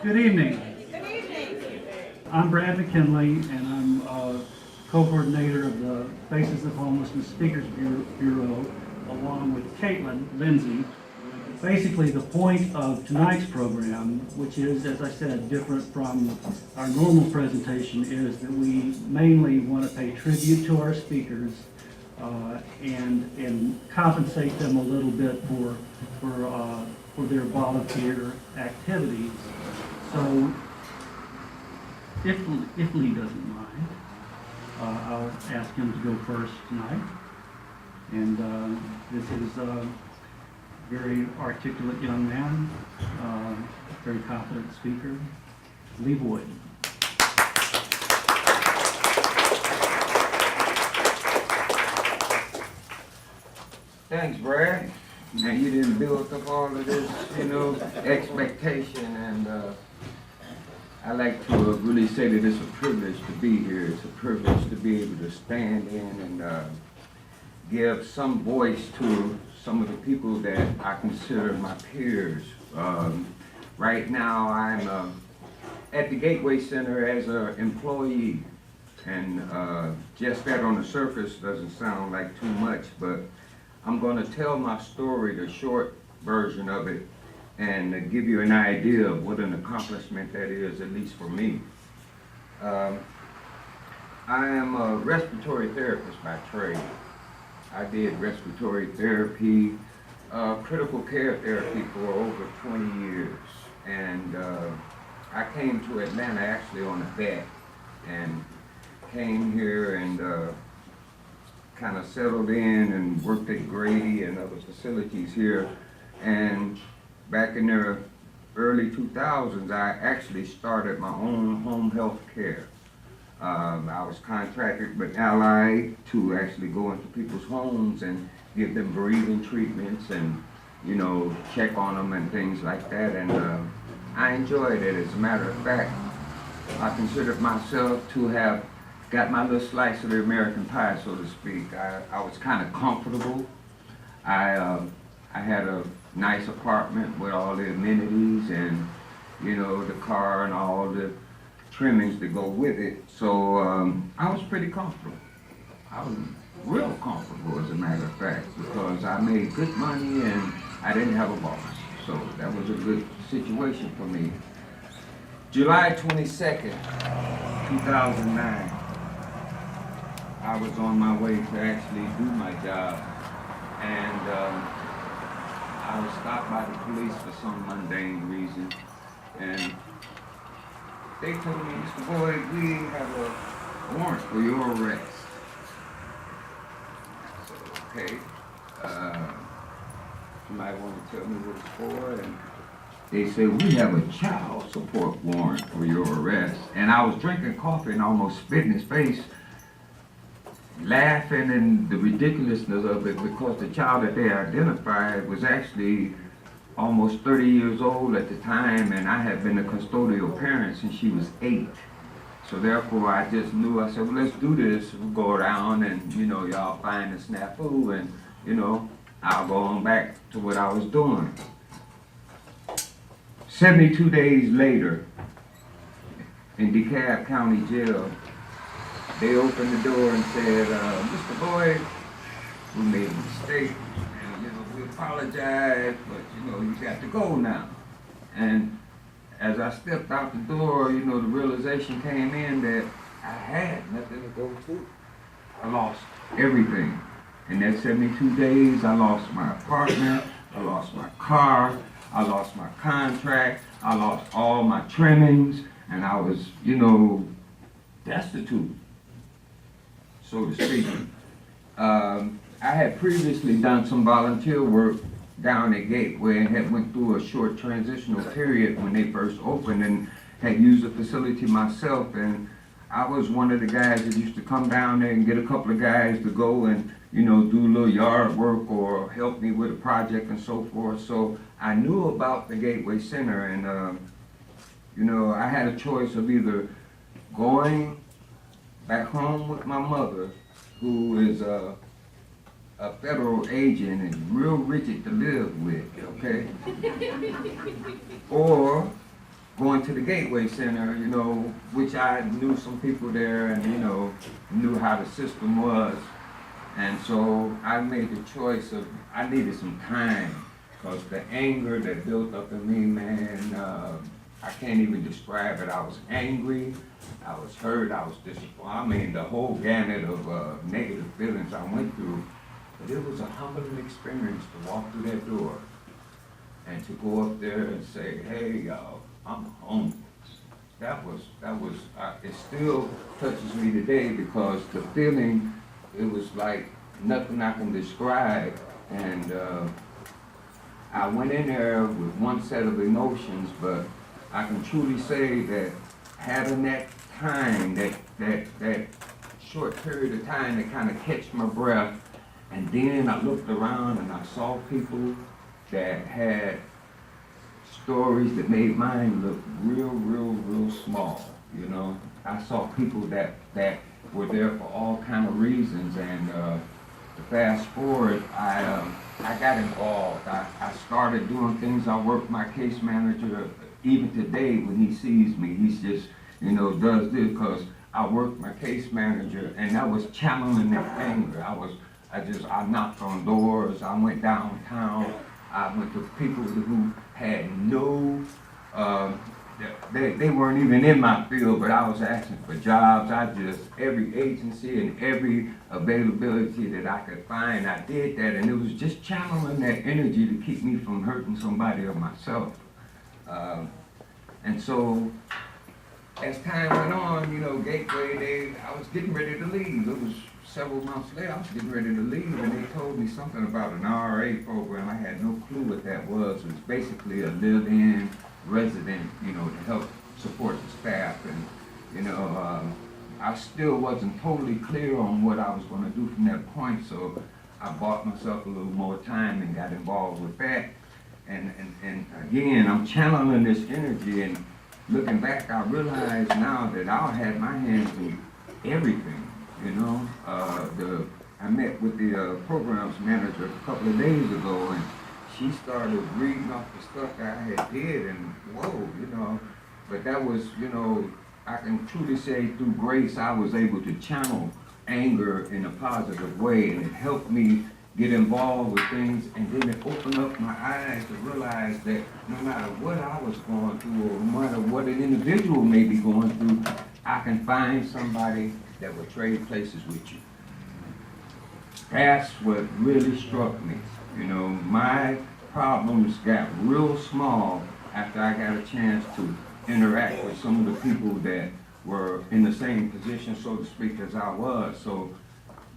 Good evening. Good evening. I'm Brad McKinley, and I'm co-coordinator of the Faces of Homelessness Speakers Bureau, along with Caitlin Lindsay. Basically, the point of tonight's program, which is, as I said, different from our normal presentation, is that we mainly want to pay tribute to our speakers and compensate them a little bit for their volunteer activities. So, if Lee doesn't mind, I'll ask him to go first tonight. And this is a very articulate young man, very confident speaker, Lee Boyd. Thanks, Brad. Now you didn't build up all of this, expectation, and I like to really say that it's a privilege to be here. It's a privilege to be able to stand in and give some voice to some of the people that I consider my peers. Right now, I'm at the Gateway Center as an employee, and just that on the surface doesn't sound like too much, but I'm going to tell my story, the short version of it, and give you an idea of what an accomplishment that is, at least for me. I am a respiratory therapist by trade. I did respiratory therapy, critical care therapy for over 20 years. And I came to Atlanta actually on a vet, and came here and kind of settled in and worked at Grady and other facilities here. And back in the early 2000s, I actually started my own home health care. I was contracted with Allied to actually go into people's homes and give them breathing treatments and, check on them and things like that. And I enjoyed it. As a matter of fact, I considered myself to have got my little slice of the American pie, so to speak. I was kind of comfortable. I had a nice apartment with all the amenities and, the car and all the trimmings that go with it. So I was pretty comfortable. I was real comfortable, as a matter of fact, because I made good money and I didn't have a boss. So that was a good situation for me. July 22nd, 2009. I was on my way to actually do my job, and I was stopped by the police for some mundane reason, and they told me, Mr. Boyd, we have a warrant for your arrest. I said, okay, somebody want to tell me what it's for? And they said, we have a child support warrant for your arrest. And I was drinking coffee and almost spit in his face, laughing and the ridiculousness of it, because the child that they identified was actually almost 30 years old at the time, and I had been a custodial parent since she was 8. So therefore I just knew, I said, well, let's do this. We'll go around and, y'all find a snafu and, I'll go on back to what I was doing. 72 days later, in DeKalb County Jail, they opened the door and said, Mr. Boyd, we made a mistake, and we apologize, but you got to go now. And as I stepped out the door, the realization came in that I had nothing to go to. I lost everything. In that 72 days, I lost my apartment, I lost my car, I lost my contract, I lost all my trimmings, and I was, destitute, so to speak. I had previously done some volunteer work down at Gateway and had went through a short transitional period when they first opened, and had used the facility myself. And I was one of the guys that used to come down there and get a couple of guys to go and do a little yard work or help me with a project and so forth. So I knew about the Gateway Center, and I had a choice of either going back home with my mother, who is a federal agent and real rigid to live with, okay? Or going to the Gateway Center, you know, which I knew some people there and, you know, knew how the system was. And so I made the choice of, I needed some time, because the anger that built up in me, man, I can't even describe it. I was angry, I was hurt, I was disappointed. I mean, the whole gamut of negative feelings I went through. But it was a humbling experience to walk through that door and to go up there and say, hey, y'all, I'm homeless. It still touches me today, because the feeling, it was like nothing I can describe. And I went in there with one set of emotions, but I can truly say that having that time, that short period of time to kind of catch my breath, and then I looked around and I saw people that had stories that made mine look real small, you know. I saw people that were there for all kind of reasons, and to fast forward, I got involved. I started doing things. I worked my case manager, even today when he sees me, he's just, you know, does this, because I worked my case manager, and that was channeling that anger. I knocked on doors, I went downtown, I went to people who had no, they weren't even in my field, but I was asking for jobs. Every agency and every availability that I could find, I did that, and it was just channeling that energy to keep me from hurting somebody or myself. And so, as time went on, you know, Gateway, I was getting ready to leave. It was several months later, I was getting ready to leave, and they told me something about an RA program. I had no clue what that was. It was basically a live-in resident, you know, to help support the staff. And, you know, I still wasn't totally clear on what I was going to do from that point, so I bought myself a little more time and got involved with that. And again, I'm channeling this energy, and looking back, I realize now that I had my hands in everything. You know, I met with the programs manager a couple of days ago, and she started reading off the stuff that I had did, and whoa, you know. But that was, you know, I can truly say through grace, I was able to channel anger in a positive way, and it helped me get involved with things, and then it opened up my eyes to realize that no matter what I was going through, or no matter what an individual may be going through, I can find somebody that will trade places with you. That's what really struck me. You know, my problems got real small after I got a chance to interact with some of the people that were in the same position, so to speak, as I was. So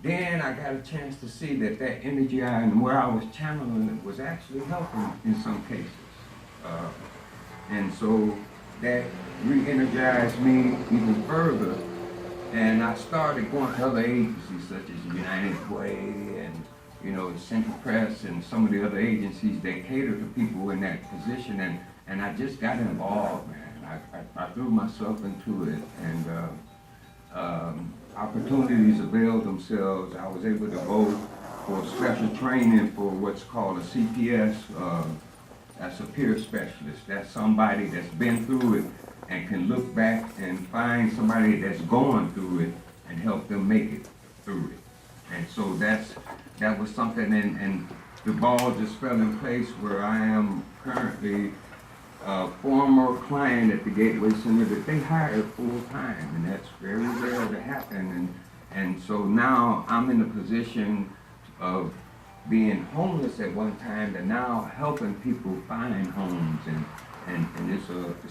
then I got a chance to see that energy and where I was channeling it was actually helping in some cases. And so that re-energized me even further. And I started going to other agencies such as United Way and, you know, Central Press and some of the other agencies that cater to people in that position. And I just got involved, man. I threw myself into it, and opportunities availed themselves. I was able to go for special training for what's called a CPS. That's a peer specialist. That's somebody that's been through it and can look back and find somebody that's going through it and help them make it through it. And so that was something, and the ball just fell in place where I am currently a former client at the Gateway Center that they hired full time, and that's very rare to happen. And so now I'm in a position of being homeless at one time to now helping people find homes, and it's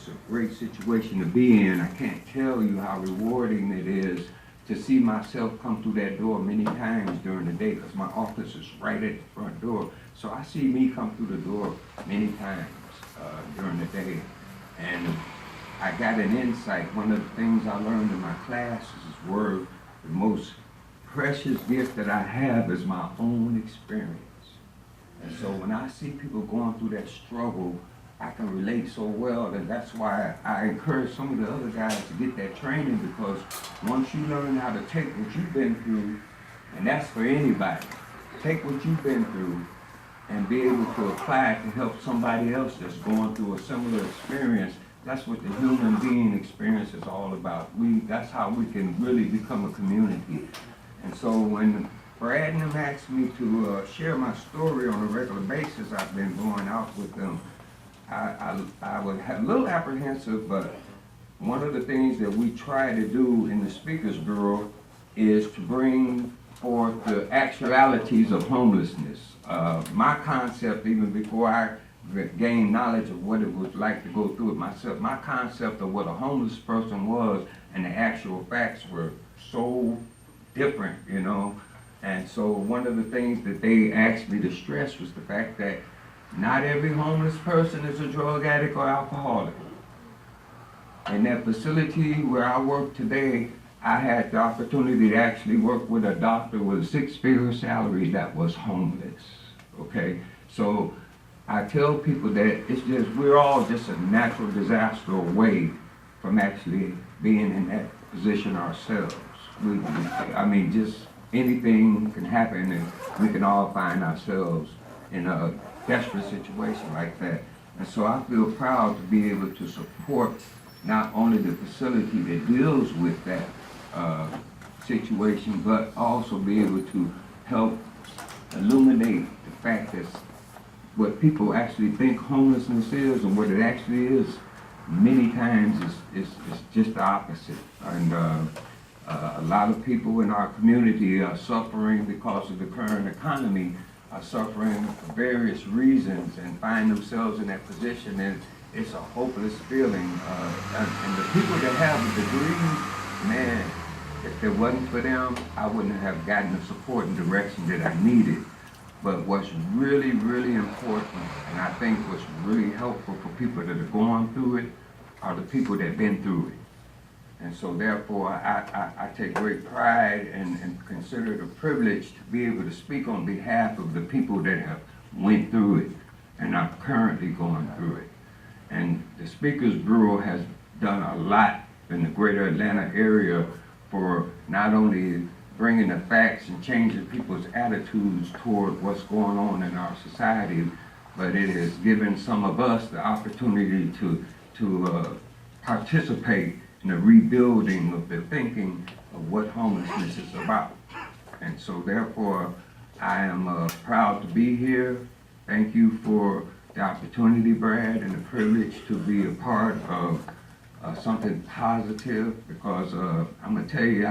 a great situation to be in. I can't tell you how rewarding it is to see myself come through that door many times during the day, because my office is right at the front door. So I see me come through the door many times during the day. And I got an insight. One of the things I learned in my classes were the most precious gift that I have is my own experience. And so when I see people going through that struggle, I can relate so well, and that's why I encourage some of the other guys to get that training, because once you learn how to take what you've been through, and that's for anybody, take what you've been through and be able to apply it to help somebody else that's going through a similar experience, That's what the human being experience is all about. That's how we can really become a community. And so when Brad and them asked me to share my story on a regular basis, I've been going out with them. I would have a little apprehensive, but one of the things that we try to do in the Speakers Bureau is to bring forth the actualities of homelessness. My concept, even before I gained knowledge of what it was like to go through it myself, my concept of what a homeless person was and the actual facts were so different, you know. And so one of the things that they asked me to stress was the fact that not every homeless person is a drug addict or alcoholic. In that facility where I work today, I had the opportunity to actually work with a doctor with a 6-figure salary that was homeless, okay? So I tell people that it's just, we're all just a natural disaster away from actually being in that position ourselves. I mean, just anything can happen and we can all find ourselves in a desperate situation like that. And so I feel proud to be able to support not only the facility that deals with that situation, but also be able to help illuminate the fact that what people actually think homelessness is and what it actually is many times is just the opposite. And a lot of people in our community are suffering because of the current economy, are suffering for various reasons and find themselves in that position, and it's a hopeless feeling. And the people that have the degrees, man, if it wasn't for them, I wouldn't have gotten the support and direction that I needed. But what's really, really important, and I think what's really helpful for people that are going through it, are the people that have been through it. And so therefore, I take great pride and consider it a privilege to be able to speak on behalf of the people that have went through it and are currently going through it. And the Speakers Bureau has done a lot in the greater Atlanta area for not only bringing the facts and changing people's attitudes toward what's going on in our society, but it has given some of us the opportunity to participate in the rebuilding of the thinking of what homelessness is about. And so therefore, I am proud to be here. Thank you for the opportunity, Brad, and the privilege to be a part of something positive, because I'm gonna tell you,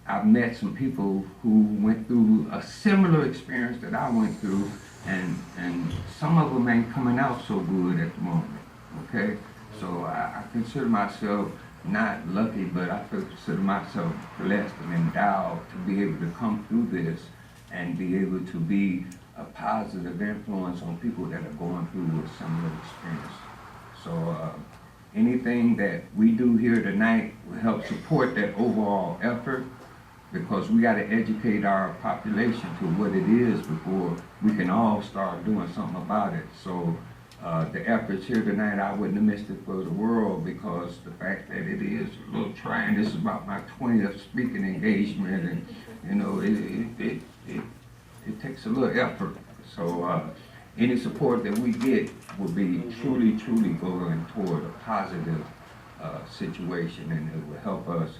I've met some people who went through a similar experience that I went through, and some of them ain't coming out so good at the moment, okay? So I consider myself not lucky, but I consider myself blessed and endowed to be able to come through this and be able to be a positive influence on people that are going through a similar experience. So anything that we do here tonight will help support that overall effort, because we got to educate our population to what it is before we can all start doing something about it. So the efforts here tonight, I wouldn't have missed it for the world, because the fact that it is a little trying. This is about my 20th speaking engagement, and you know, it takes a little effort. So any support that we get will be truly going toward a positive situation, and it will help us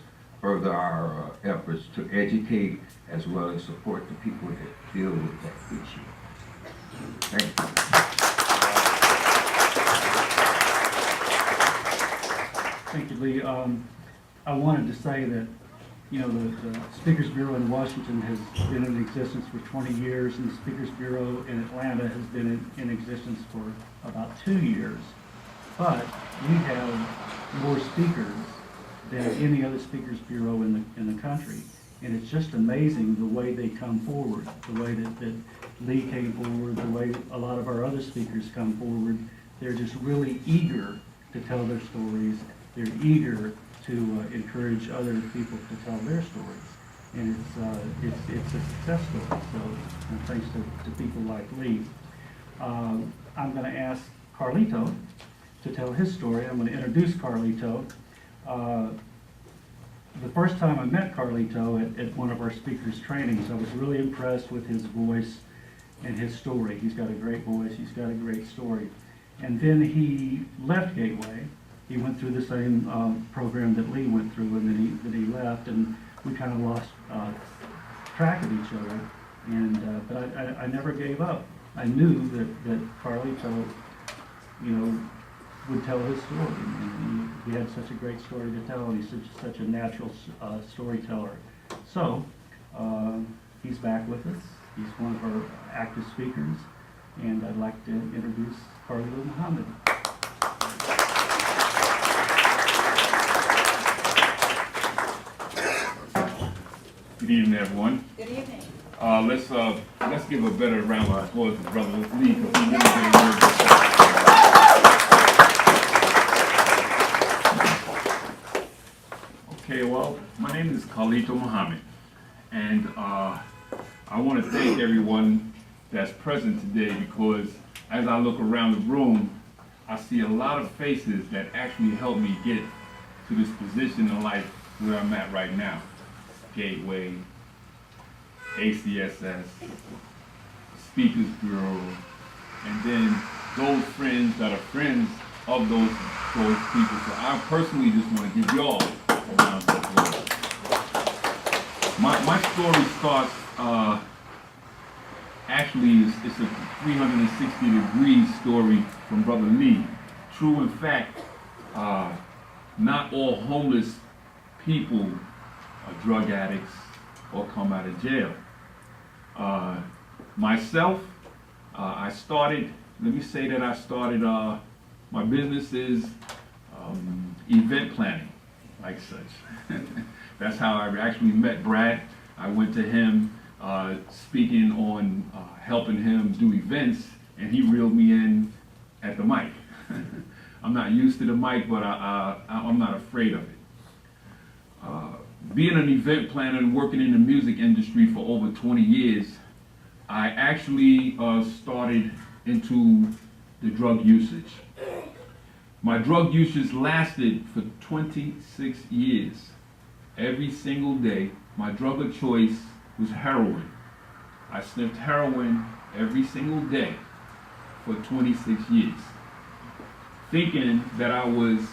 further our efforts to educate as well as support the people that deal with that issue. Thank you. Thank you, Lee. I wanted to say that, you know, the Speakers Bureau in Washington has been in existence for 20 years, and the Speakers Bureau in Atlanta has been in existence for about 2 years. But we have more speakers than any other Speakers Bureau in the country. And it's just amazing the way they come forward, the way that Lee came forward, the way a lot of our other speakers come forward. They're just really eager to tell their stories. They're eager to encourage other people to tell their stories. And it's a success story, so thanks to people like Lee. I'm going to ask Carlito to tell his story. I'm going to introduce Carlito. The first time I met Carlito at one of our speakers' trainings, I was really impressed with his voice and his story. He's got a great voice, he's got a great story. And then he left Gateway he went through the same program that Lee went through, and then he left, and we kind of lost track of each other. And but I never gave up. I knew that Carlito, you know, would tell his story, and he had such a great story to tell, and he's such a natural storyteller. So he's back with us. He's one of our active speakers, and I'd like to introduce Carlito Muhammad. Good evening, everyone. Good evening. Let's give a better round of applause to Brother Lee, because he really did a really good job. Okay, well, my name is Carlito Muhammad, and I want to thank everyone that's present today, because as I look around the room, I see a lot of faces that actually helped me get to this position in life where I'm at right now. Gateway, ACSS, Speakers Bureau, and then those friends that are friends of those people. So I personally just want to give y'all a round of applause. My story starts, actually, it's a 360-degree story from Brother Lee. True, in fact, not all homeless people are drug addicts or come out of jail. Myself, I started, let me say that I started, my business is event planning, like such. That's how I actually met Brad. I went to him speaking on helping him do events, and he reeled me in at the mic. I'm not used to the mic, but I'm not afraid of it. Being an event planner and working in the music industry for over 20 years, I actually started into the drug usage. My drug usage lasted for 26 years. Every single day, my drug of choice was heroin. I sniffed heroin every single day for 26 years, thinking that I was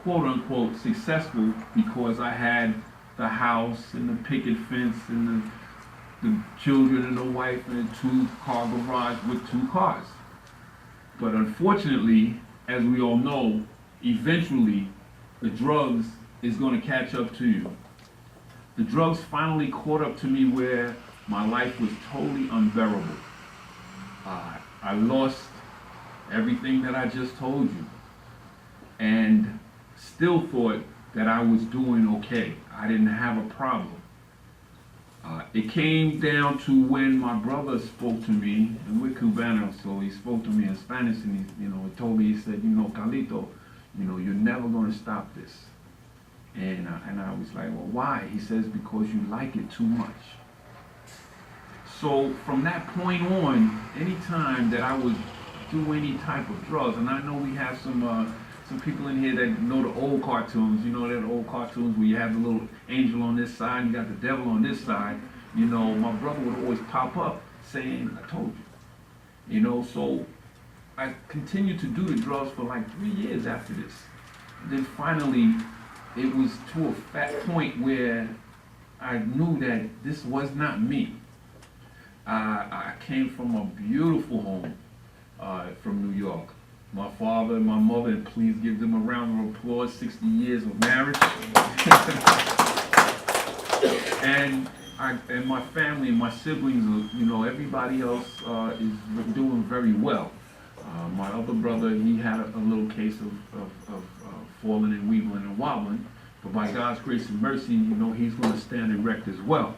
quote-unquote successful because I had the house and the picket fence and the children and the wife and a two-car garage with 2 cars. But unfortunately, as we all know, eventually the drugs is going to catch up to you. The drugs finally caught up to me where my life was totally unbearable. I lost everything that I just told you, and still thought that I was doing okay. I didn't have a problem. It came down to when my brother spoke to me, and we're Cubano, so he spoke to me in Spanish, and he told me, he said, Carlito, you're never going to stop this. And I was like, well, why? He says, because you like it too much. So from that point on, anytime that I would do any type of drugs, and I know we have some people in here that know the old cartoons, that old cartoons where you have the little angel on this side and you got the devil on this side. My brother would always pop up saying, I told you. So I continued to do the drugs for like 3 years after this. And then finally, it was to a fat point where I knew that this was not me. I came from a beautiful home from New York. My father and my mother, and please give them a round of applause, 60 years of marriage. and my family and my siblings, everybody else is doing very well. My other brother, he had a little case of falling and weebling and wobbling, but by God's grace and mercy, he's going to stand erect as well.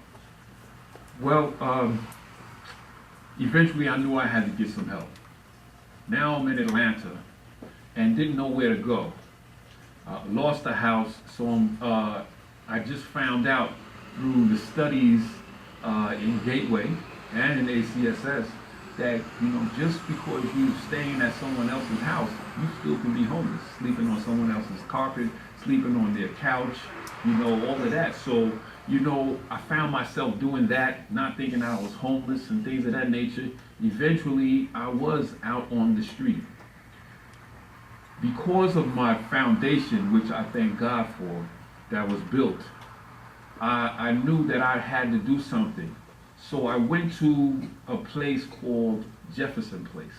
Well, eventually I knew I had to get some help. Now I'm in Atlanta and didn't know where to go. Lost the house, so I just found out through the studies in Gateway and in ACSS that, just because you're staying at someone else's house, you still can be homeless, sleeping on someone else's carpet, sleeping on their couch, all of that. So, I found myself doing that, not thinking I was homeless and things of that nature. Eventually, I was out on the street. because of my foundation, which I thank God for, that was built, I knew that I had to do something. So I went to a place called Jefferson Place.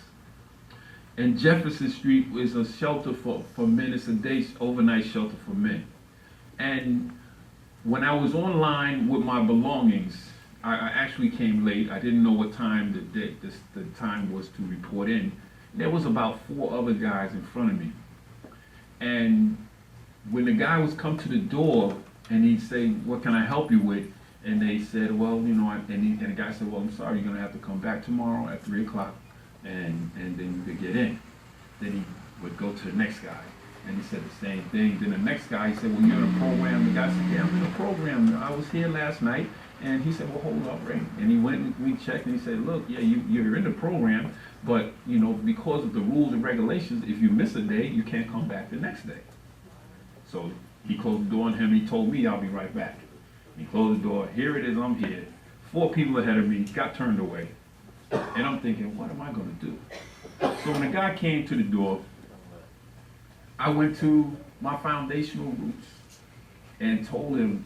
And Jefferson Street is a shelter for men. It's a overnight shelter for men. And when I was online with my belongings, I actually came late. I didn't know what time the time was to report in. There was about 4 other guys in front of me. And when the guy was come to the door and he'd say, "What can I help you with?" And they said, "Well, you know," and the guy said, "Well, I'm sorry, you're gonna have to come back tomorrow at 3 o'clock and then you could get in." Then he would go to the next guy and he said the same thing. Then the next guy, he said, "Well, you're in a program." The guy said, "Yeah, I'm in a program. I was here last night." And he said, "Well, hold up, Ray." And he went and we checked and he said, "Look, yeah, you're in the program, but you know, because of the rules and regulations, if you miss a day, you can't come back the next day." So he closed the door on him. He told me, "I'll be right back." He closed the door. Here it is, I'm here. 4 people ahead of me, got turned away. And I'm thinking, what am I gonna do? So when the guy came to the door, I went to my foundational roots and told him,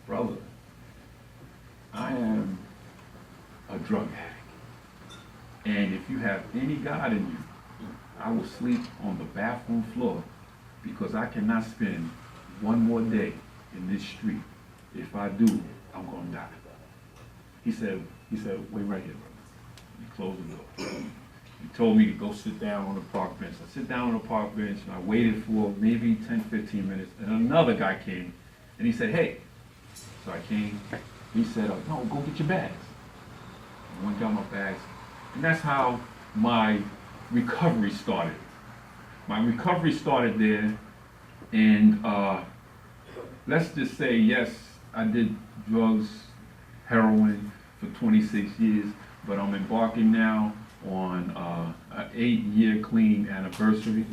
"Brother, I am a drug addict. And if you have any God in you, I will sleep on the bathroom floor because I cannot spend one more day in this street. If I do, I'm gonna die." He said, "Wait right here, brother." He closed the door. He told me to go sit down on the park bench. I sit down on the park bench and I waited for maybe 10, 15 minutes and another guy came and he said, "Hey." So I came, he said, "No, go get your bags." I went got my bags. And that's how my recovery started. My recovery started there, and let's just say, yes, I did drugs, heroin for 26 years, but I'm embarking now on an 8-year clean anniversary.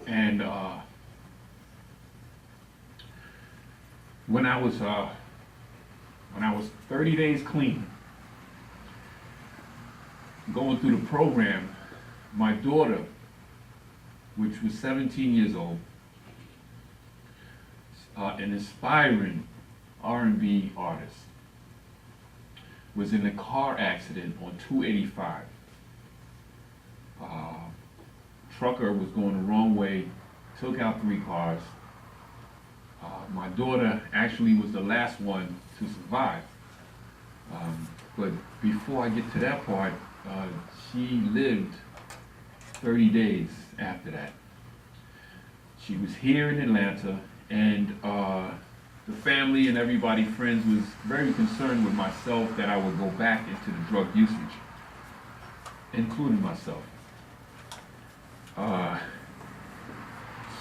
And when I was 30 days clean, going through the program, my daughter, which was 17 years old, an aspiring R&B artist, was in a car accident on 285. Trucker was going the wrong way, took out 3 cars. My daughter actually was the last one to survive. But before I get to that part, she lived 30 days after that. She was here in Atlanta, and the family and everybody, friends, was very concerned with myself that I would go back into the drug usage, including myself.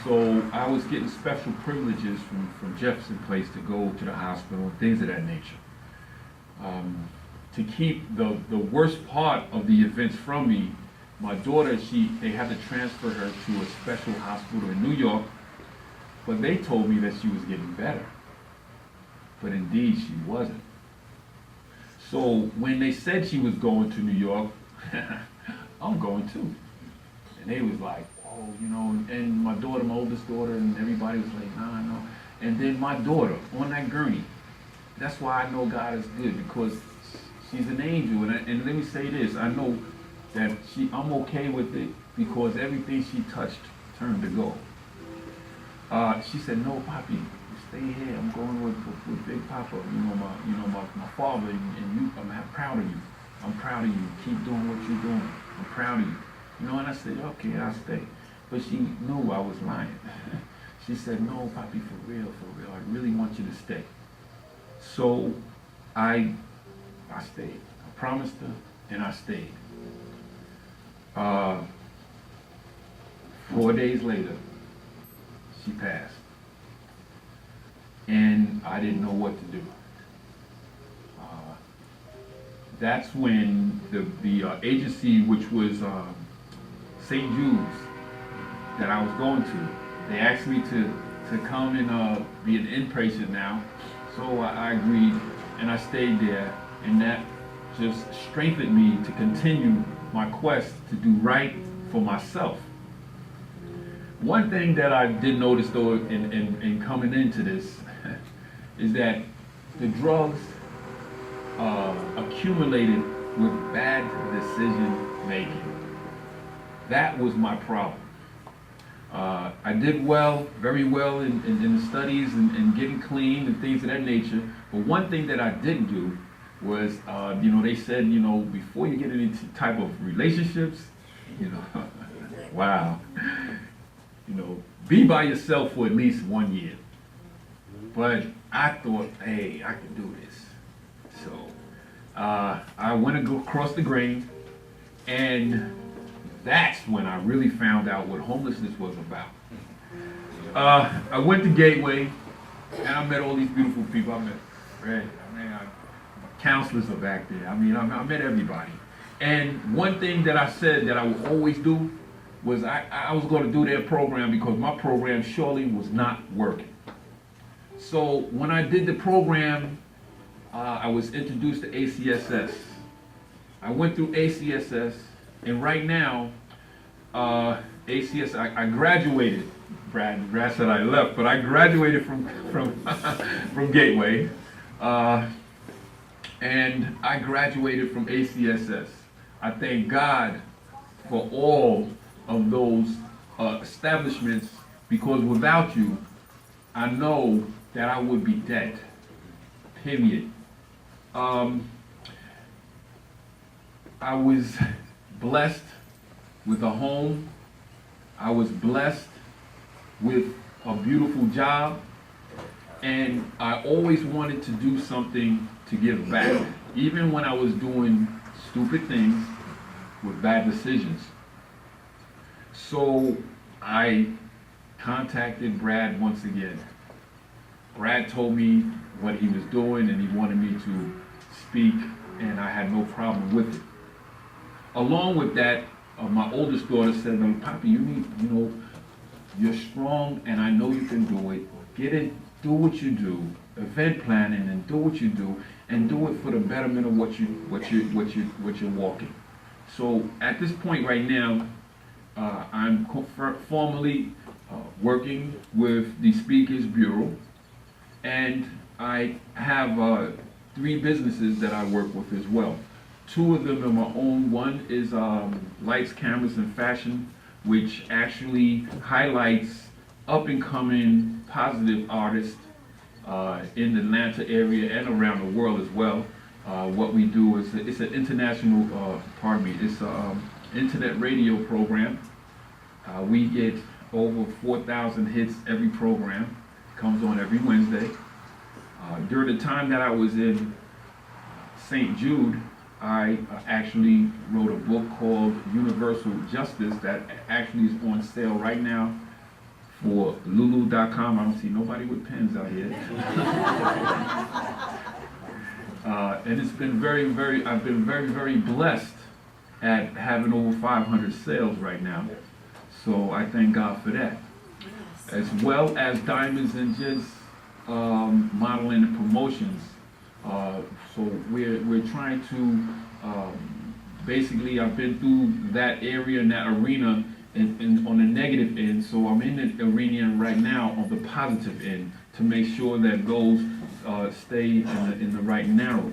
So I was getting special privileges from Jefferson Place to go to the hospital, things of that nature. To keep the worst part of the events from me, my daughter, they had to transfer her to a special hospital in New York, but they told me that she was getting better. But indeed, she wasn't. So when they said she was going to New York, I'm going too. And they was like, "Oh, you know," and my daughter, my oldest daughter, and everybody was like, "Nah, no." And then my daughter on that gurney, that's why I know God is good, because she's an angel. And let me say this, I know that I'm okay with it because everything she touched turned to gold. She said, "No, Poppy, stay here. I'm going with Big Papa. My father, and you. I'm proud of you. I'm proud of you. Keep doing what you're doing. I'm proud of you." And I said, "Okay, I'll stay." But she knew I was lying. She said, "No, Poppy, for real. I really want you to stay." So I stayed. I promised her, and I stayed. 4 days later, she passed. And I didn't know what to do. That's when the agency, which was St. Jude's, that I was going to, they asked me to come and be an inpatient now. So So I agreed, and I stayed there, and that just strengthened me to continue my quest to do right for myself. One thing that I did notice though in coming into this is that the drugs accumulated with bad decision making. That was my problem. I did well, very well in the studies and getting clean and things of that nature. But one thing that I didn't do was, they said, before you get into type of relationships, wow, be by yourself for at least 1 year. But I thought, hey, I can do this. So I went to go across the grain, and that's when I really found out what homelessness was about. I went to Gateway, and I met all these beautiful people. I met Fred, counselors are back there. I met everybody. And one thing that I said that I would always do was I was going to do their program because my program surely was not working. So when I did the program, I was introduced to ACSS. I went through ACSS, and right now, ACSS, I graduated. Brad said I left, but I graduated from from Gateway, and I graduated from ACSS. I thank God for all of those establishments, because without you, I know that I would be dead. Period. I was blessed with a home. I was blessed with a beautiful job. And I always wanted to do something to give back, even when I was doing stupid things with bad decisions. So I contacted Brad once again. Brad told me what he was doing, and he wanted me to speak, and I had no problem with it. Along with that, my oldest daughter said, "No, Papi, you need, you're strong, and I know you can do it. Get it, do what you do, event planning, and do what you do, and do it for the betterment of what you're walking." So at this point right now, I'm formally working with the Speakers Bureau, and I have 3 businesses that I work with as well. 2 of them are my own. One is Lights, Cameras, and Fashion, which actually highlights up-and-coming positive artists in the Atlanta area and around the world as well. What we do is it's an international, it's an internet radio program. We get over 4,000 hits every program. Comes on every Wednesday. During the time that I was in St. Jude, I actually wrote a book called Universal Justice that actually is on sale right now for Lulu.com. I don't see nobody with pens out here. And it's been I've been very blessed at having over 500 sales right now. So I thank God for that. As well as Diamonds and Jizz modeling and promotions. So we're trying to, basically I've been through that area and that arena on the negative end, so I'm in the arena right now on the positive end to make sure that goals stay in the right narrow.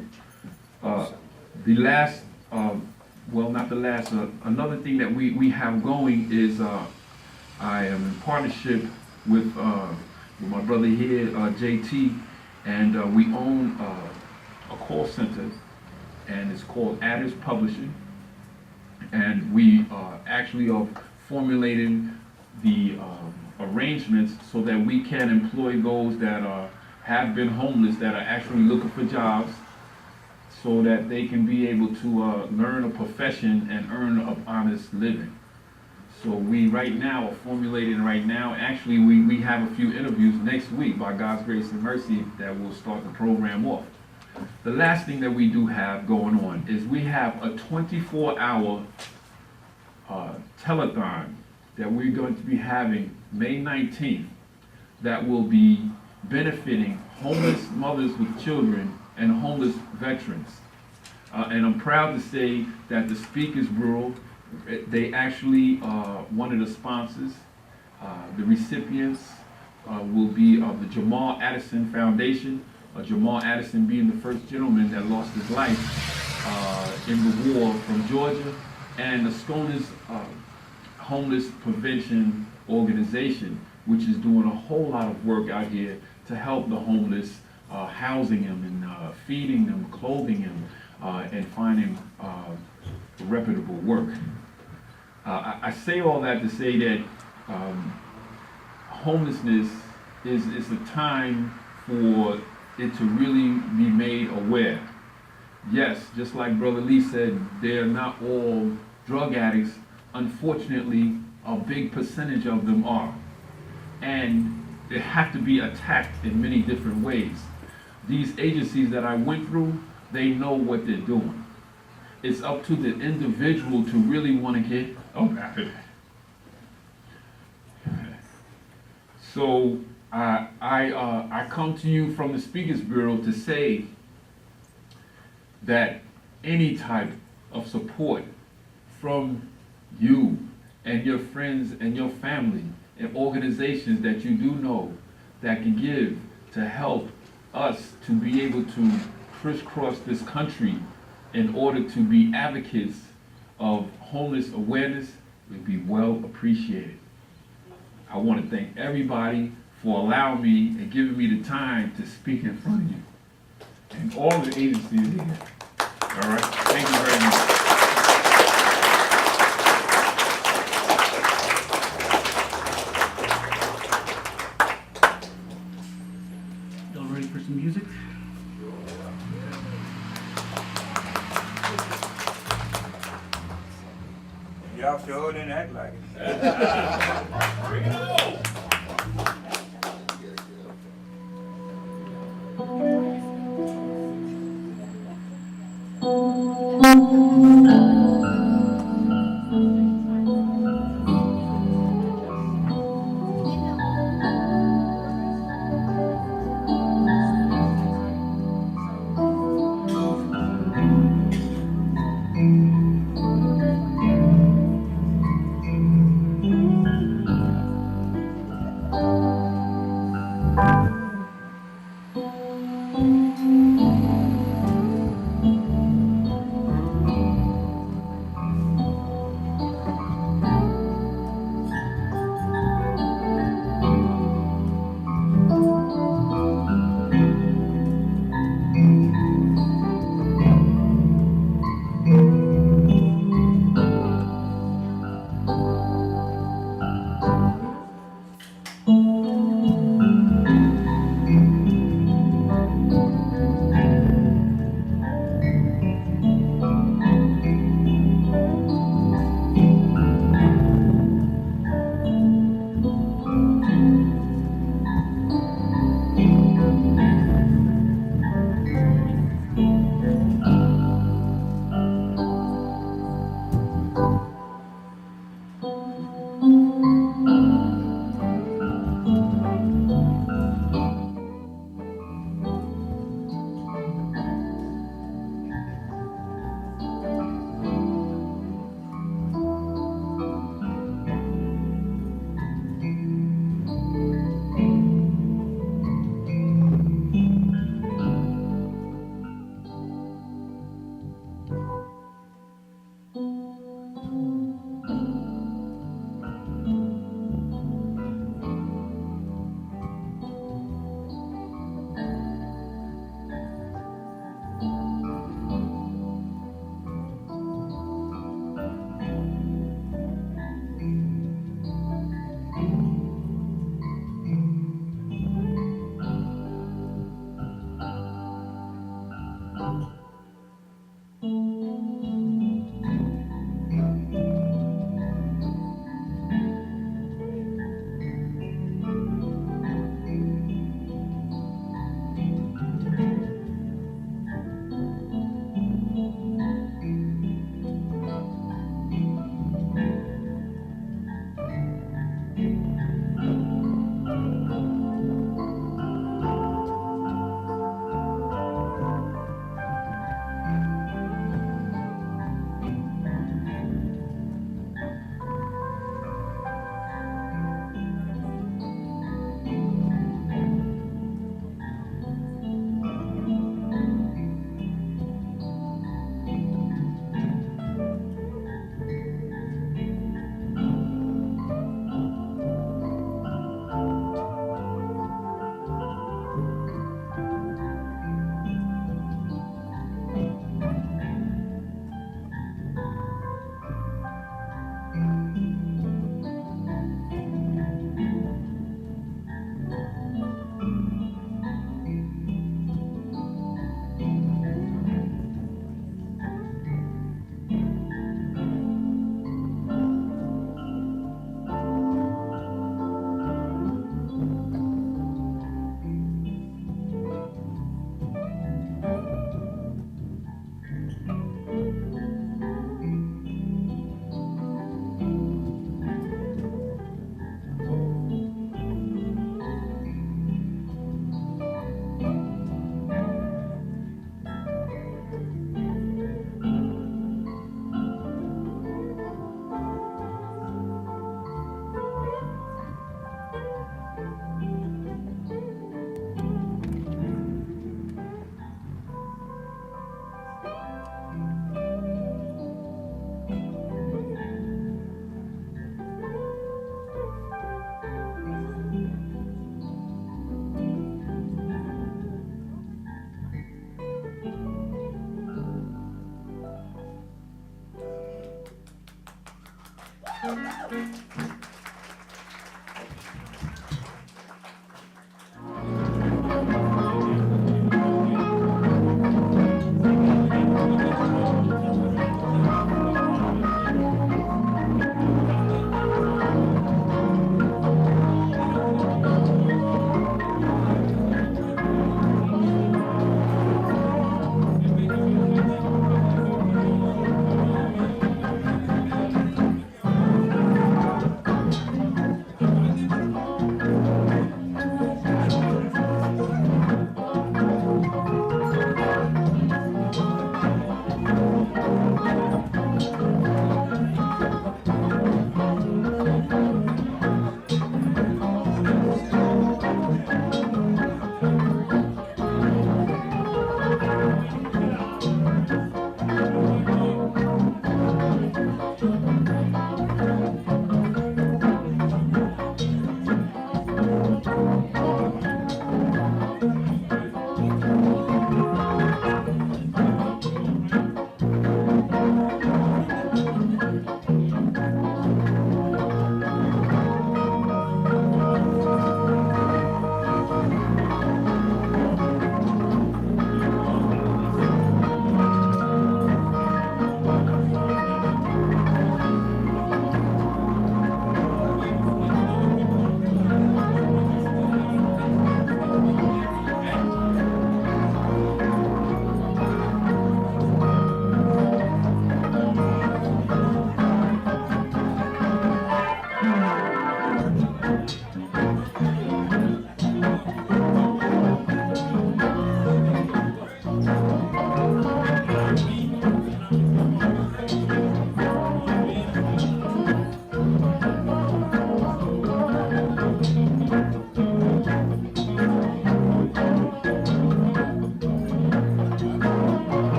The last, not the last, another thing that we have going is I am in partnership with my brother here, JT, and we own a call center, and it's called Adders Publishing, and we actually are formulating the arrangements so that we can employ those that have been homeless, that are actually looking for jobs, so that they can be able to learn a profession and earn an honest living. So we right now are formulating right now. Actually, we have a few interviews next week by God's grace and mercy that will start the program off. The last thing that we do have going on is we have a 24-hour telethon that we're going to be having May 19th that will be benefiting homeless mothers with children, and homeless veterans. And I'm proud to say that the Speakers Bureau, they actually one of the sponsors. The recipients will be of the Jamal Addison Foundation, Jamal Addison being the first gentleman that lost his life in the war from Georgia, and the Stoners Homeless Prevention Organization, which is doing a whole lot of work out here to help the homeless, housing them and feeding them, clothing them, and finding reputable work. I say all that to say that homelessness is a time for it to really be made aware. Yes, just like Brother Lee said, they're not all drug addicts. Unfortunately, a big percentage of them are. And they have to be attacked in many different ways. These agencies that I went through, they know what they're doing. It's up to the individual to really want to get up after that. So I come to you from the Speakers Bureau to say that any type of support from you and your friends and your family and organizations that you do know that can give to help us to be able to crisscross this country in order to be advocates of homeless awareness would be well appreciated. I want to thank everybody for allowing me and giving me the time to speak in front of you. And all the agencies here. All right? Thank you very much. Y'all ready for some music? Y'all sure didn't act like it. Bring it on.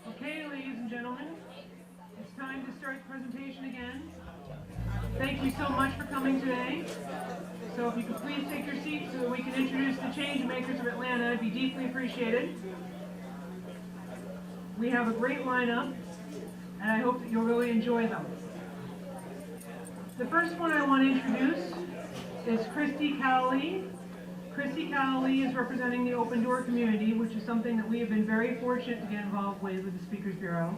Okay, ladies and gentlemen, it's time to start the presentation again. Thank you so much for coming today. So if you could please take your seats so that we can introduce the change makers of Atlanta, it'd be deeply appreciated. We have a great lineup, and I hope that you'll really enjoy them. The first one I want to introduce is Christy Cowley. Christy Cowley is representing the Open Door community, which is something that we have been very fortunate to get involved with the Speakers Bureau.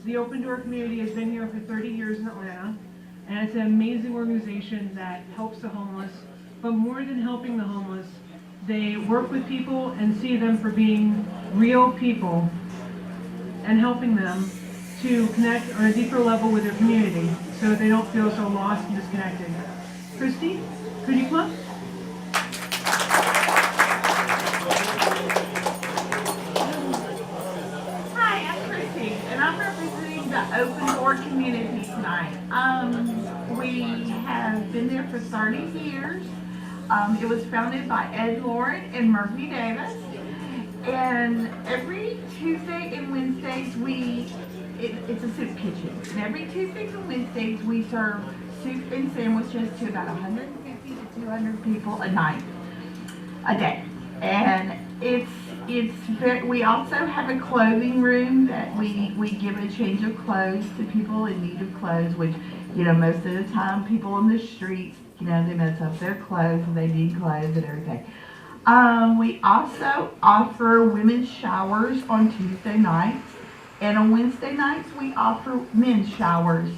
The Open Door community has been here for 30 years in Atlanta, and it's an amazing organization that helps the homeless. But more than helping the homeless, they work with people and see them for being real people and helping them to connect on a deeper level with their community so that they don't feel so lost and disconnected. Christy, could you come up? Hi, I'm Christy, and I'm representing the Open Door community tonight. We have been there for 30 years. It was founded by Ed Lauren and Murphy Davis. And every Tuesday and Wednesdays, it's a soup kitchen. And every Tuesdays and Wednesdays, we serve soup and sandwiches to about 150 to 200 people a day. And we also have a clothing room that we give a change of clothes to people in need of clothes, which, most of the time people on the streets, they mess up their clothes and they need clothes and everything. We also offer women's showers on Tuesday nights, and on Wednesday nights we offer men's showers,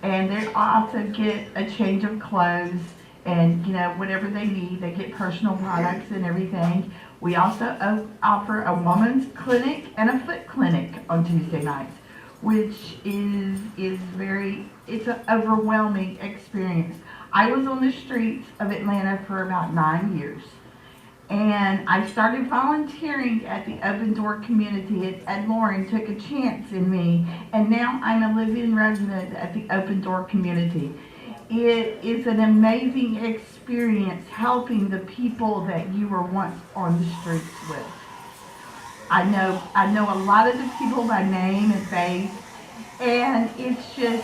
and they also get a change of clothes and whatever they need. They get personal products and everything. We also offer a woman's clinic and a foot clinic on Tuesday nights, which is it's an overwhelming experience. I was on the streets of Atlanta for about 9 years. And I started volunteering at the Open Door community. Ed Lauren took a chance in me, and now I'm a living resident at the Open Door community. it is an amazing experience helping the people that you were once on the streets with. I know a lot of the people by name and face, and it's just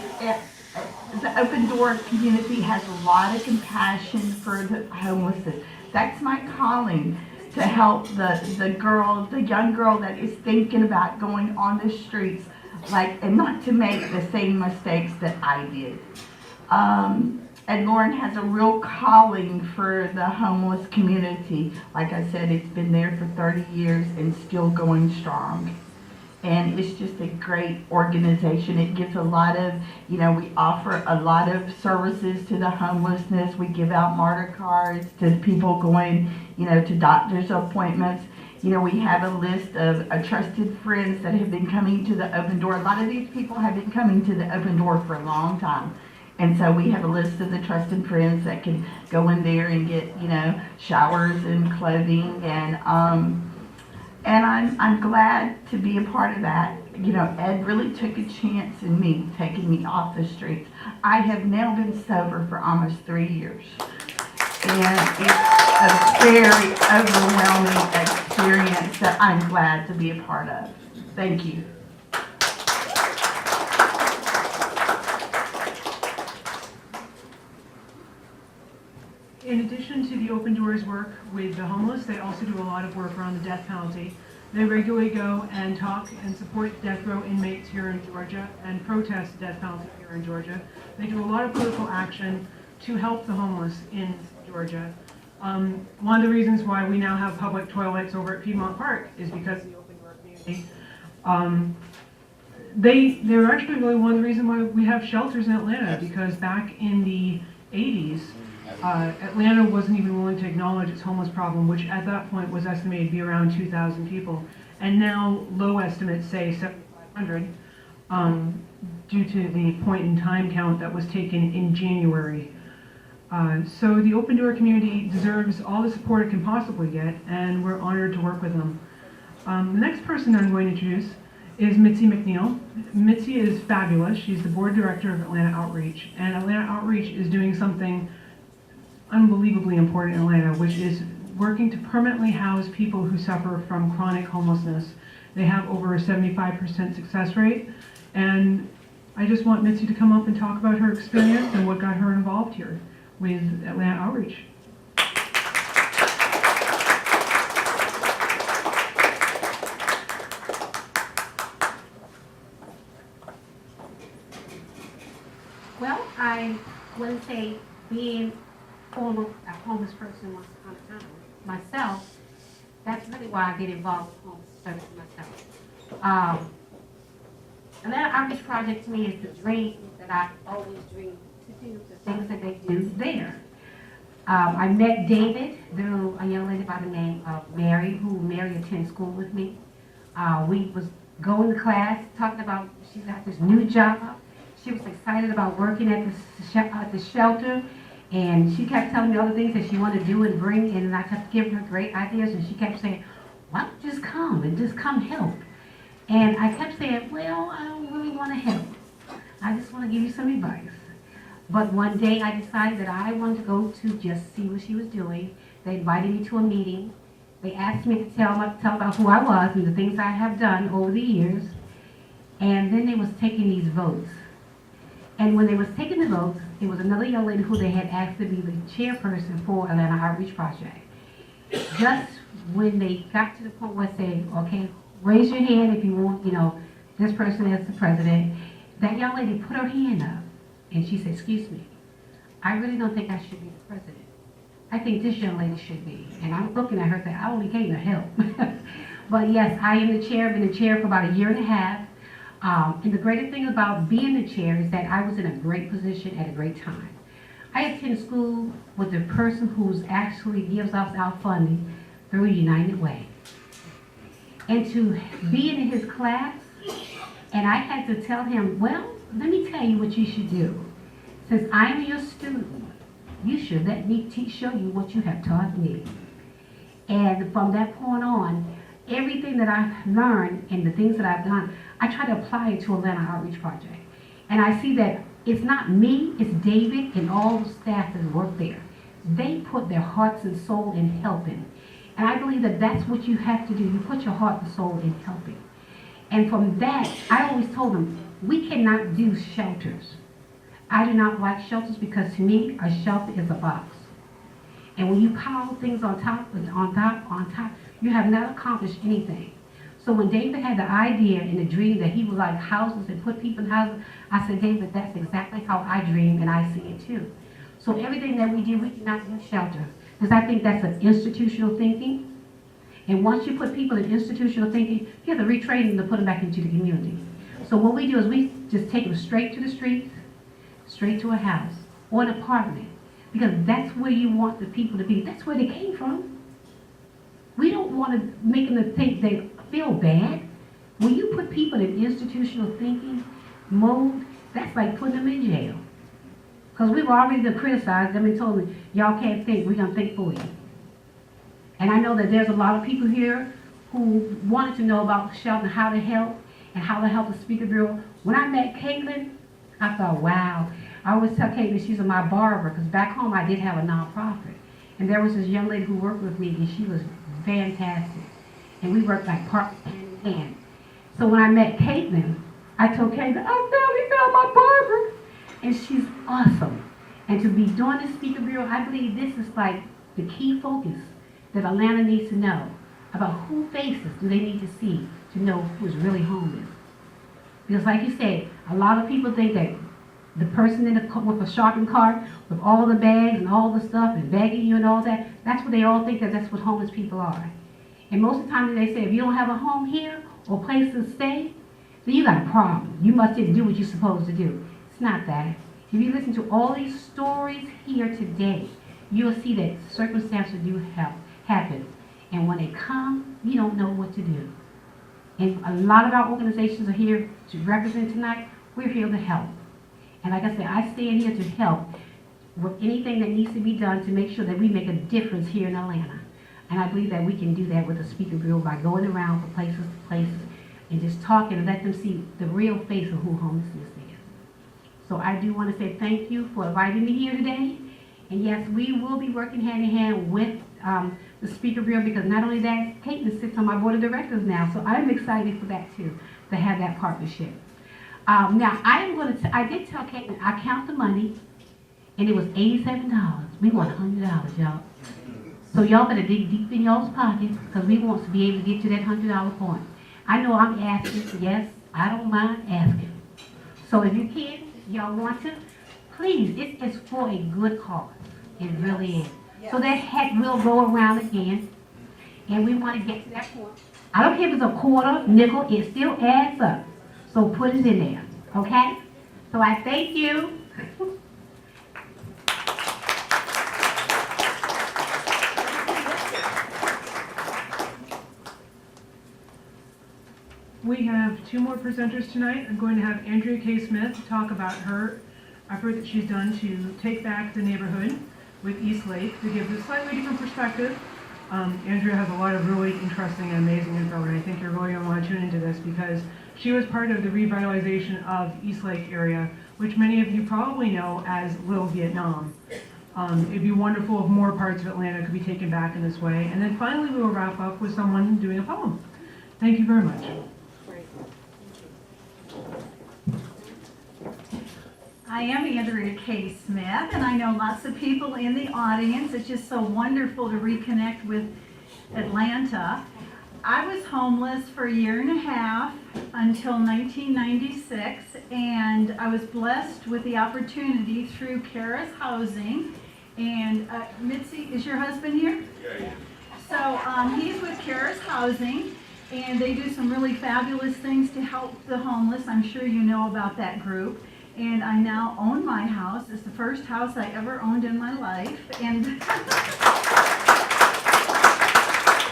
the Open Door community has a lot of compassion for the homeless. That's my calling, to help the young girl that is thinking about going on the streets, and not to make the same mistakes that I did. And Lauren has a real calling for the homeless community. Like I said, it's been there for 30 years and still going strong. And it's just a great organization. It gives a lot of, we offer a lot of services to the homelessness. We give out martyr cards to people going, to doctor's appointments. We have a list of trusted friends that have been coming to the Open Door. A lot of these people have been coming to the Open Door for a long time. And so we have a list of the trusted friends that can go in there and get, showers and clothing. And I'm glad to be a part of that. Ed really took a chance in me, taking me off the streets. I have now been sober for almost 3 years. And it's a very overwhelming experience that I'm glad to be a part of. Thank you. In addition to the Open Doors work with the homeless, they also do a lot of work around the death penalty. They regularly go and talk and support death row inmates here in Georgia and protest the death penalty here in Georgia. They do a lot of political action to help the homeless in Georgia. One of the reasons why we now have public toilets over at Piedmont Park is because of the Open Door community. They're actually really one of the reasons why we have shelters in Atlanta, because back in the 80s, Atlanta wasn't even willing to acknowledge its homeless problem, which at that point was estimated to be around 2,000 people. And now low estimates say 7,500 due to the point in time count that was taken in January. So the Open Door community deserves all the support it can possibly get, and we're honored to work with them. The next person I'm going to introduce is Mitzi McNeil. Mitzi is fabulous. She's the board director of Atlanta Outreach, and Atlanta Outreach is doing something unbelievably important in Atlanta, which is working to permanently house people who suffer from chronic homelessness. They have over a 75% success rate, and I just want Mitzi to come up and talk about her experience and what got her involved here with Atlanta Outreach. Well, I wouldn't say being a homeless person once upon a time myself, that's really why I get involved with homeless service myself. Atlanta Outreach Project to me is the dream that I've always dreamed to do, the things that they do there. I met David through a young lady by the name of Mary, who Mary attended school with me. We was going to class, talking about she got this new job. She was excited about working at the shelter, and she kept telling me all the things that she wanted to do and bring, and I kept giving her great ideas, and she kept saying, why don't you just come and just come help? And I kept saying, well, I don't really want to help. I just want to give you some advice. But one day I decided that I wanted to go to just see what she was doing. They invited me to a meeting. They asked me to tell about who I was and the things I have done over the years. And then they was taking these votes. And when they was taking the votes, it was another young lady who they had asked to be the chairperson for Atlanta Outreach Project. Just when they got to the point where saying, okay, raise your hand if you want, this person as the president, that young lady put her hand up and she said, excuse me, I really don't think I should be the president. I think this young lady should be. And I'm looking at her saying, I only came to help. But yes, I am the chair. I've been the chair for about 1.5 years. And the greatest thing about being the chair is that I was in a great position at a great time. I attended school with the person who's actually gives us our funding through United Way. And to be in his class, and I had to tell him, well, let me tell you what you should do. Since I am your student, you should let me show you what you have taught me. And from that point on, everything that I've learned and the things that I've done, I try to apply it to Atlanta Outreach Project. And I see that It's not me, it's David and all the staff that work there. They put their hearts and soul in helping. And I believe that that's what you have to do. You put your heart and soul in helping. And from that, I always told them, we cannot do shelters. I do not like shelters because to me, a shelter is a box. And when you pile things on top, you have not accomplished anything. So when David had the idea and the dream that he would like houses and put people in houses, I said, David, that's exactly how I dream and I see it too. So everything that we do, we cannot do shelter. Because I think that's an institutional thinking. And once you put people in institutional thinking, you have to retrain them to put them back into the community. So what we do is we just take them straight to the streets, straight to a house or an apartment. Because that's where you want the people to be. That's where they came from. We don't want to make them think they feel bad. When you put people in institutional thinking mode, that's like putting them in jail. Because we've already been criticized them and told them, y'all can't think, we're going to think for you. And I know that there's a lot of people here who wanted to know about the shelter, how to help, and how to help the Speaker Bureau. When I met Caitlin, I thought, wow. I always tell Caitlin she's my barber, because back home I did have a nonprofit. And there was this young lady who worked with me, and she was fantastic. And we worked like hand in hand. So when I met Caitlin, I told Caitlin, I finally found my barber. And she's awesome. And to be doing the Speaker Bureau, I believe this is like the key focus that Atlanta needs to know about who faces do they need to see to know who is really homeless. Because like you said, a lot of people think that the person in the with a shopping cart with all the bags and all the stuff and begging you and all that, that's what they all think that that's what homeless people are. And most of the time they say, if you don't have a home here or place to stay, then you got a problem. You must didn't do what you're supposed to do. It's not that. If you listen to all these stories here today, you'll see that circumstances do happen. And when they come, you don't know what to do. And a lot of our organizations are here to represent tonight. We're here to help. And like I said, I stand here to help with anything that needs to be done to make sure that we make a difference here in Atlanta. And I believe that we can do that with the Speaker Bureau by going around from places to places and just talking and let them see the real face of who homelessness is. So I do want to say thank you for inviting me here today. And yes, we will be working hand in hand with the Speaker Bureau, because not only that, Caitlin sits on my board of directors now. So I'm excited for that too, to have that partnership. Now, I did tell Caitlin, I count the money, and it was $87. We want $100, y'all. So y'all better dig deep in y'all's pockets, because we want to be able to get to that $100 point. I know I'm asking, yes, I don't mind asking. So if you can, y'all want to, please, it is for a good cause. It really is. Yes. So that hat will go around again, and we want to get to that point. I don't care if it's a quarter, nickel, it still adds up. So put it in there, okay? So I thank you. We have two more presenters tonight. I'm going to have Andrea K. Smith talk about her effort that she's done to take back the neighborhood with East Lake to give a slightly different perspective. Andrea has a lot of really interesting and amazing info, and I think you're really going to want to tune into this because she was part of the revitalization of East Lake area, which many of you probably know as Little Vietnam. It'd be wonderful if more parts of Atlanta could be taken back in this way. And then finally we will wrap up with someone doing a poem. Thank you very much. I am Andrea K. Smith, and I know lots of people in the audience. It's just so wonderful to reconnect with Atlanta. I was homeless for a year and a half until 1996, and I was blessed with the opportunity through Karis Housing. And Mitzi, is your husband here? Yeah. So he's with Karis Housing, and they do some really fabulous things to help the homeless. I'm sure you know about that group. And I now own my house. It's the first house I ever owned in my life. And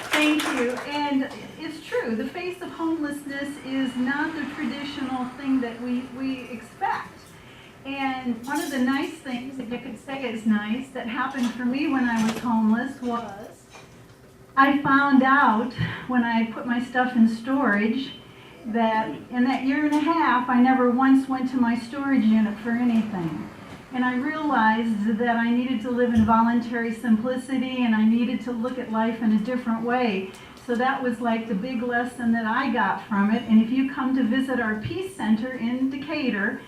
thank you. And it's true, the face of homelessness is not the traditional thing that we expect. And one of the nice things, if you could say it's nice, that happened for me when I was homeless was I found out when I put my stuff in storage that in that year and a half, I never once went to my storage unit for anything. And I realized that I needed to live in voluntary simplicity, and I needed to look at life in a different way. So that was like the big lesson that I got from it. And if you come to visit our Peace Center in Decatur,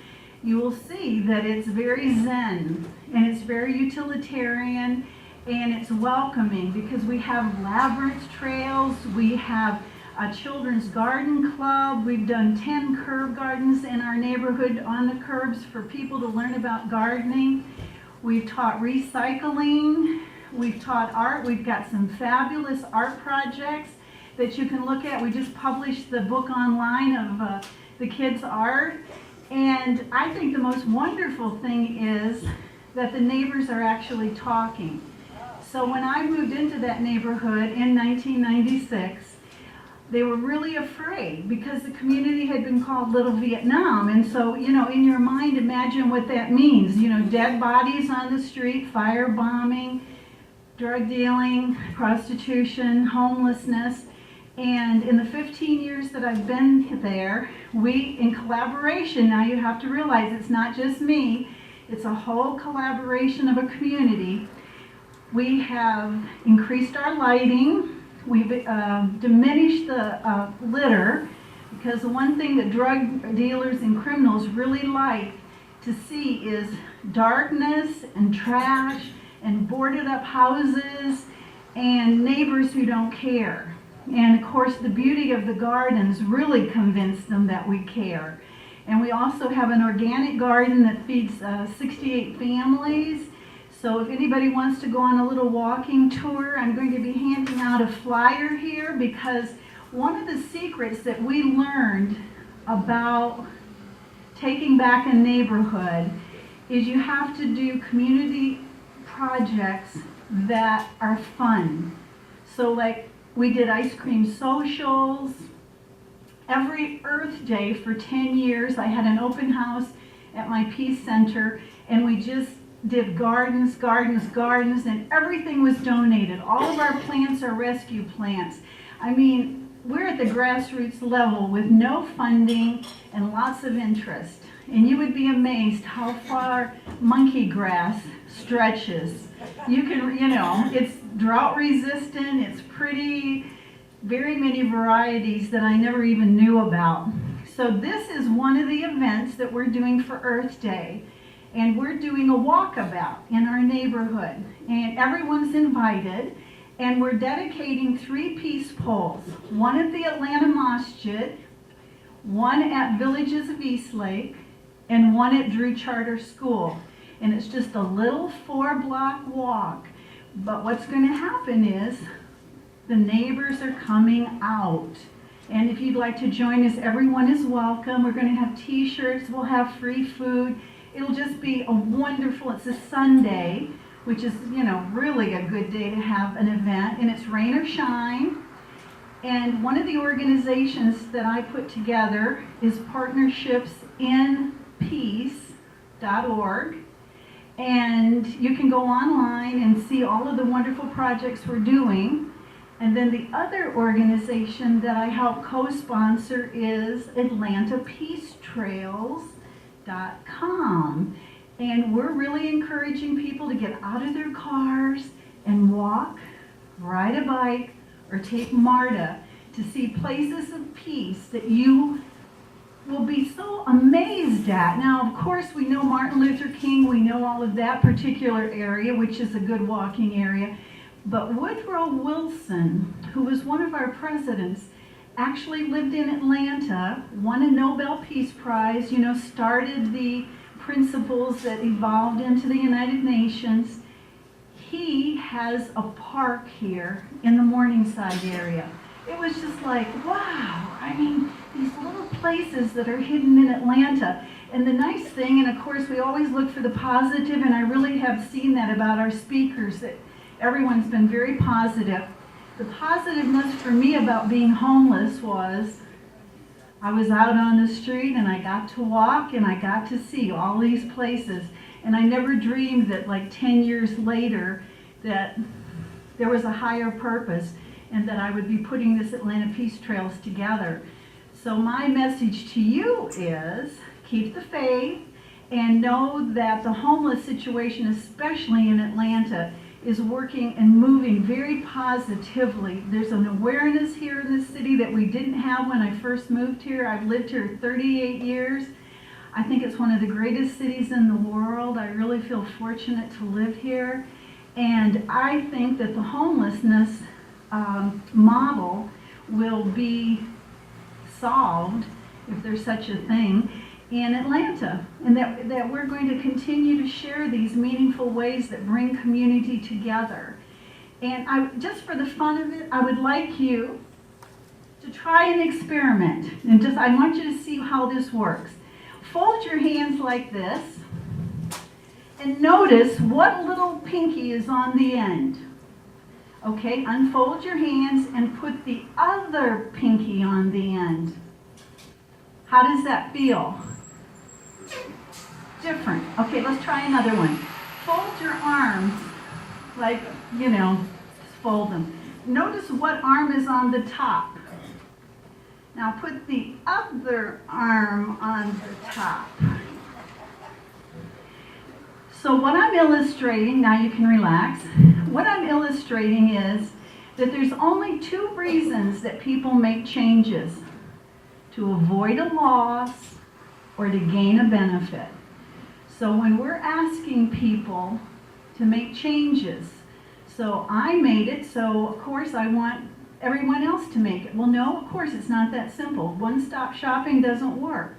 you will see that it's very zen, and it's very utilitarian, and it's welcoming, because we have labyrinth trails, we have a children's garden club, we've done 10 curb gardens in our neighborhood on the curbs for people to learn about gardening. We've taught recycling, we've taught art, we've got some fabulous art projects that you can look at. We just published the book online of the kids' art. And I think the most wonderful thing is that the neighbors are actually talking. So when I moved into that neighborhood in 1996, they were really afraid because the community had been called Little Vietnam. And so, you know, in your mind, imagine what that means. You know, dead bodies on the street, firebombing, drug dealing, prostitution, homelessness. And in the 15 years that I've been there, we, in collaboration, now you have to realize it's not just me, it's a whole collaboration of a community. We have increased our lighting, we've diminished the litter, because the one thing that drug dealers and criminals really like to see is darkness and trash and boarded up houses and neighbors who don't care. And of course, the beauty of the gardens really convinced them that we care. And we also have an organic garden that feeds 68 families. So if anybody wants to go on a little walking tour, I'm going to be handing out a flyer here, because one of the secrets that we learned about taking back a neighborhood is you have to do community projects that are fun. So like, we did ice cream socials. Every Earth Day for 10 years, I had an open house at my Peace Center, and we just did gardens, and everything was donated. All of our plants are rescue plants. I mean, we're at the grassroots level with no funding and lots of interest. And you would be amazed how far monkey grass stretches. You can, you know, it's drought resistant, it's pretty, very many varieties that I never even knew about. So this is one of the events that we're doing for Earth Day. And we're doing a walkabout in our neighborhood. And everyone's invited. And we're dedicating 3 peace poles. One at the Atlanta Masjid, one at Villages of Eastlake, and one at Drew Charter School. And it's just a little 4-block walk. But what's going to happen is the neighbors are coming out. And if you'd like to join us, everyone is welcome. We're going to have t-shirts, we'll have free food. It'll just be a wonderful, it's a Sunday, which is, you know, really a good day to have an event. And it's rain or shine. And one of the organizations that I put together is partnershipsinpeace.org. And you can go online and see all of the wonderful projects we're doing. And then the other organization that I help co-sponsor is AtlantaPeaceTrails.com. And we're really encouraging people to get out of their cars and walk, ride a bike, or take MARTA to see places of peace that you will be so amazed at. Now, of course, we know Martin Luther King, we know all of that particular area, which is a good walking area. But Woodrow Wilson, who was one of our presidents, actually lived in Atlanta, won a Nobel Peace Prize, you know, started the principles that evolved into the United Nations. He has a park here in the Morningside area. It was just like, wow, I mean, these little places that are hidden in Atlanta. And the nice thing, and of course we always look for the positive, and I really have seen that about our speakers, that everyone's been very positive. The positiveness for me about being homeless was I was out on the street and I got to walk and I got to see all these places. And I never dreamed that like 10 years later that there was a higher purpose and that I would be putting this Atlanta Peace Trails together. So my message to you is keep the faith and know that the homeless situation, especially in Atlanta, is working and moving very positively. There's an awareness here in this city that we didn't have when I first moved here. I've lived here 38 years. I think it's one of the greatest cities in the world. I really feel fortunate to live here. And I think that the homelessness model will be solved, if there's such a thing, in Atlanta, and that we're going to continue to share these meaningful ways that bring community together. And just for the fun of it, I would like you to try an experiment, and I want you to see how this works. Fold your hands like this, and notice what little pinky is on the end. Okay, unfold your hands and put the other pinky on the end. How does that feel? Different. Okay, let's try another one. Fold your arms like, just fold them. Notice what arm is on the top. Now put the other arm on the top. So what I'm illustrating, now you can relax, what I'm illustrating is that there's only two reasons that people make changes: to avoid a loss or to gain a benefit. So when we're asking people to make changes, so I made it, so of course I want everyone else to make it. Well, no, of course it's not that simple. One-stop shopping doesn't work.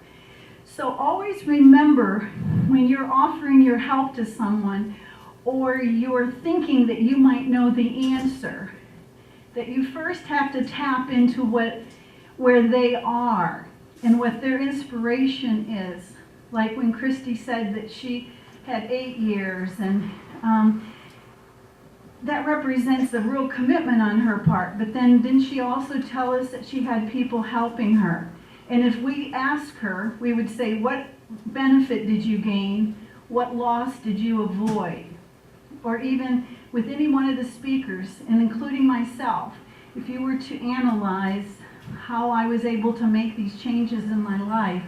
So always remember, when you're offering your help to someone, or you're thinking that you might know the answer, that you first have to tap into where they are and what their inspiration is. Like when Christy said that she had 8 years, and that represents a real commitment on her part. But then didn't she also tell us that she had people helping her? And if we ask her, we would say, what benefit did you gain? What loss did you avoid? Or even with any one of the speakers, and including myself, if you were to analyze how I was able to make these changes in my life,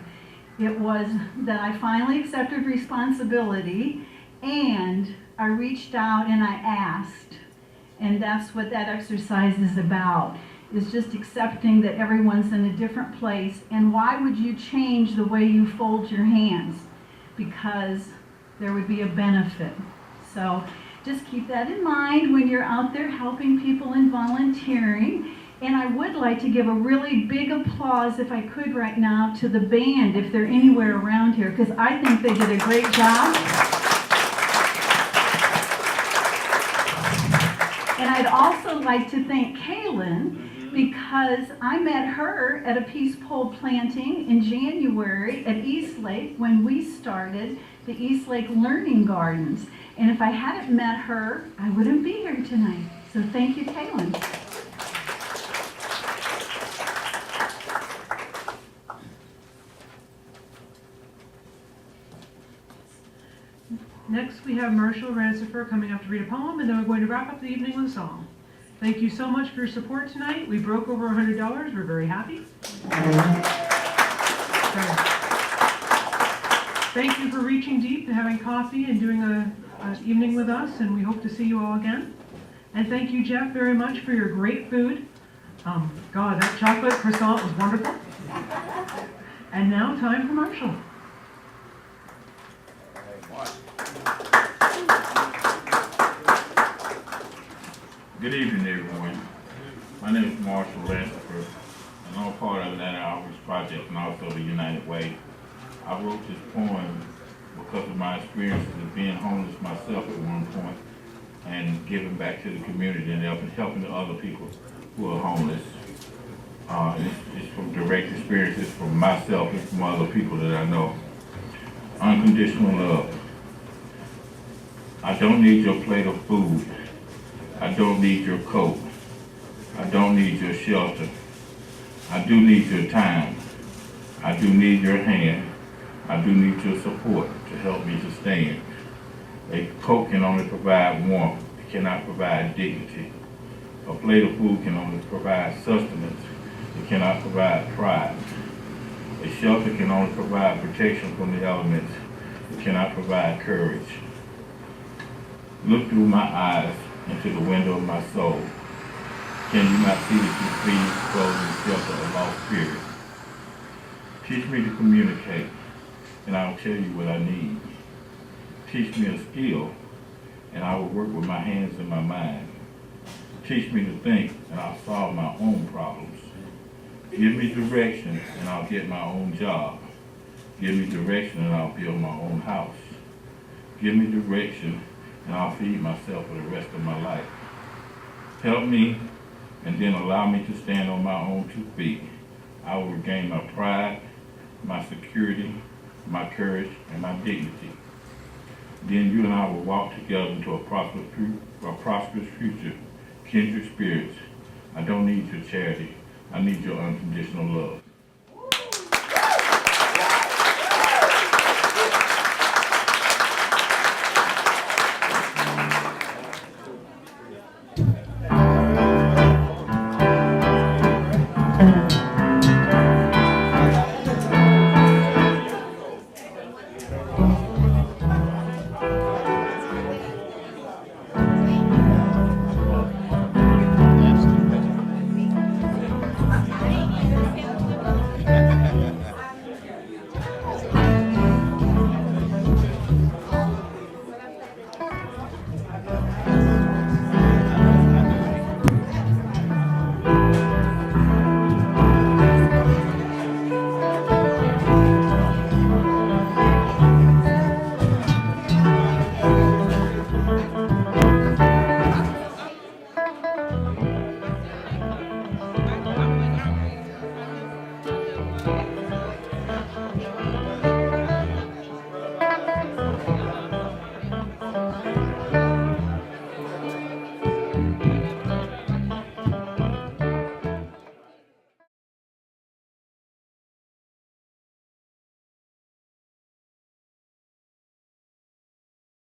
it was that I finally accepted responsibility, and I reached out and I asked. And that's what that exercise is about, is just accepting that everyone's in a different place. And why would you change the way you fold your hands? Because there would be a benefit. So just keep that in mind when you're out there helping people and volunteering. And I would like to give a really big applause, if I could right now, to the band, if they're anywhere around here, because I think they did a great job. And I'd also like to thank Kaylin, because I met her at a peace pole planting in January at Eastlake when we started the Eastlake Learning Gardens. And if I hadn't met her, I wouldn't be here tonight. So thank you, Kaylin. Next, we have Marshall Rancifer coming up to read a poem, and then we're going to wrap up the evening with a song. Thank you so much for your support tonight. We broke over $100. We're very happy. Thank you for reaching deep and having coffee and doing an evening with us, and we hope to see you all again. And thank you, Jeff, very much for your great food. God, that chocolate croissant was wonderful. And now, time for Marshall. Good evening, everyone. My name is Marshall Rancifer, and I'm a part of the Atlanta Outreach Project and also the United Way. I wrote this poem because of my experiences of being homeless myself at one point and giving back to the community and helping the other people who are homeless. It's from direct experiences from myself and from other people that I know. Unconditional love. I don't need your plate of food. I don't need your coat. I don't need your shelter. I do need your time. I do need your hand. I do need your support to help me to stand. A coat can only provide warmth. It cannot provide dignity. A plate of food can only provide sustenance. It cannot provide pride. A shelter can only provide protection from the elements. It cannot provide courage. Look through my eyes into the window of my soul. Can you not see that you please, clothe, and shelter a lost spirit? Teach me to communicate, and I will tell you what I need. Teach me a skill, and I will work with my hands and my mind. Teach me to think, and I'll solve my own problems. Give me direction, and I'll get my own job. Give me direction, and I'll build my own house. Give me direction, and I'll feed myself for the rest of my life. Help me, and then allow me to stand on my own 2 feet. I will regain my pride, my security, my courage, and my dignity. Then you and I will walk together into a prosperous future. Kindred spirits, I don't need your charity. I need your unconditional love.